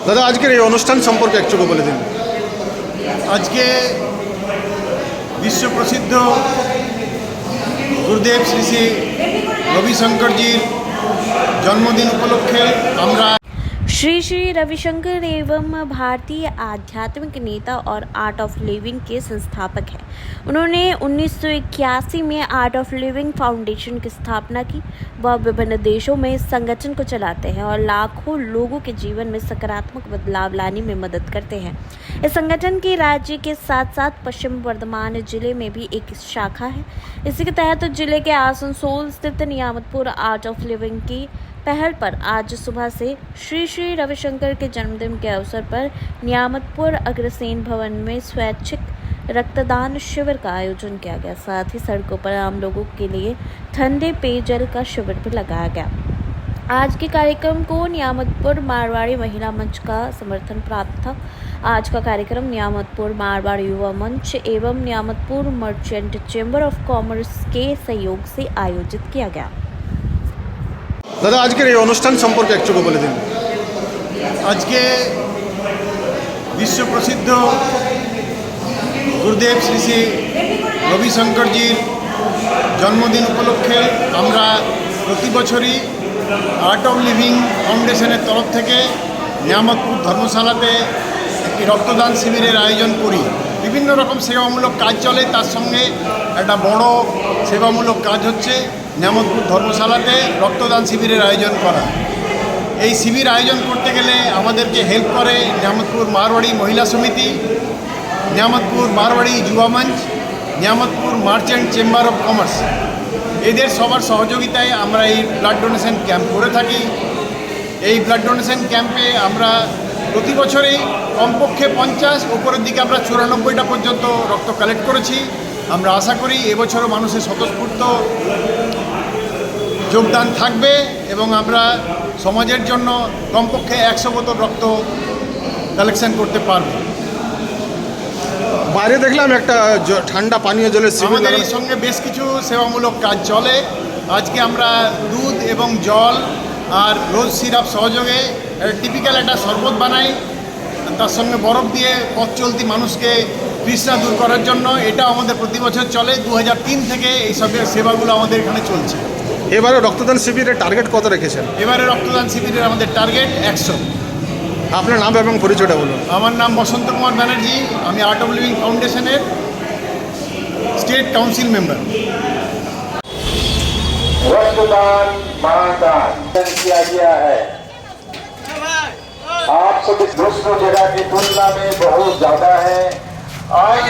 দাদা আজকের এই অনুষ্ঠান সম্পর্কে একটু বলে দিন। আজকে বিশ্বপ্রসিদ্ধ গুরুদেব শ্রী শ্রী রবিশঙ্করজির জন্মদিন উপলক্ষে আমরা श्री श्री रविशंकर एवं भारतीय आध्यात्मिक नेता और आर्ट ऑफ लिविंग के संस्थापक हैं। उन्होंने 1981 में आर्ट ऑफ लिविंग फाउंडेशन की स्थापना की। वह विभिन्न देशों में इस संगठन को चलाते हैं और लाखों लोगों के जीवन में सकारात्मक बदलाव लाने में मदद करते हैं। इस संगठन की राज्य के साथ साथ पश्चिम वर्धमान जिले में भी एक शाखा है। इसी के तहत जिले के आसनसोल स्थित नियामतपुर आर्ट ऑफ लिविंग की पहल पर आज सुबह से श्री श्री रविशंकर के जन्मदिन के अवसर पर नियामतपुर अग्रसेन भवन में स्वैच्छिक रक्तदान शिविर का आयोजन किया गया। साथ ही सड़कों पर आम लोगों के लिए ठंडे पेयजल का शिविर भी लगाया गया। आज के कार्यक्रम को नियामतपुर मारवाड़ी महिला मंच का समर्थन प्राप्त था। आज का कार्यक्रम नियामतपुर मारवाड़ी युवा मंच एवं Niyamatpur merchant chamber of commerce के सहयोग से आयोजित किया गया। দাদা আজকের এই অনুষ্ঠান সম্পর্কে একটু বলে দিন। আজকে বিশ্বপ্রসিদ্ধ গুরুদেব শ্রী শ্রী রবিশঙ্করজির জন্মদিন উপলক্ষে আমরা প্রতি বছরই আর্ট অফ লিভিং ফাউন্ডেশনের তরফ থেকে নিয়ামতপুর ধর্মশালাতে একটি রক্তদান শিবিরের আয়োজন করি। বিভিন্ন রকম সেবামূলক কাজ চলে, তার সঙ্গে একটা বড় সেবামূলক কাজ হচ্ছে নিয়ামতপুর ধর্মশালাতে রক্তদান শিবিরের আয়োজন করা। এই শিবির আয়োজন করতে গেলে আমাদেরকে হেল্প করে নিয়ামতপুর মারওয়াড়ি মহিলা সমিতি, নিয়ামতপুর মারওয়াড়ি যুবা মঞ্চ, Niamatpur merchant chamber of commerce. এদের সবার সহযোগিতায় আমরা এই ব্লাড ডোনেশন ক্যাম্প করে থাকি। এই ব্লাড ডোনেশন ক্যাম্পে আমরা প্রতি বছরেই কমপক্ষে 50, ওপরের দিকে আমরা 94টা পর্যন্ত রক্ত কালেক্ট করেছি। আমরা আশা করি এবছরও মানুষের স্বতঃস্ফূর্ত যোগদান থাকবে এবং আমরা সমাজের জন্য কমপক্ষে 100 বোতল রক্ত কালেকশন করতে পারব। বাইরে দেখলাম একটা ঠান্ডা পানীয় জলের শিবির। আমাদের এই সঙ্গে বেশ কিছু সেবামূলক কাজ চলে। আজকে আমরা দুধ এবং জল আর রোজ সিরাপ সহযোগে টিপিক্যাল একটা শরবত বানাই, তার সঙ্গে বরফ দিয়ে পথ চলতি মানুষকে তৃষ্ণা দূর করার জন্য। এটা আমাদের প্রতি বছর চলে। 2003 থেকে এই সব সেবাগুলো আমাদের এখানে চলছে। এবারে রক্তদান শিবিরের টার্গেট কত রেখেছেন? এবারে রক্তদান শিবিরের আমাদের টার্গেট 100। আপনার নাম এবং পরিচয়টা বলুন। আমার নাম বসন্ত কুমার ব্যানার্জি, আমি আর্ট অফ লিভিং ফাউন্ডেশনের স্টেট কাউন্সিল মেম্বার। रक्तदान महादान किया गया है। आप सभी दूसरों जगह की तुलना में बहुत ज्यादा है। आज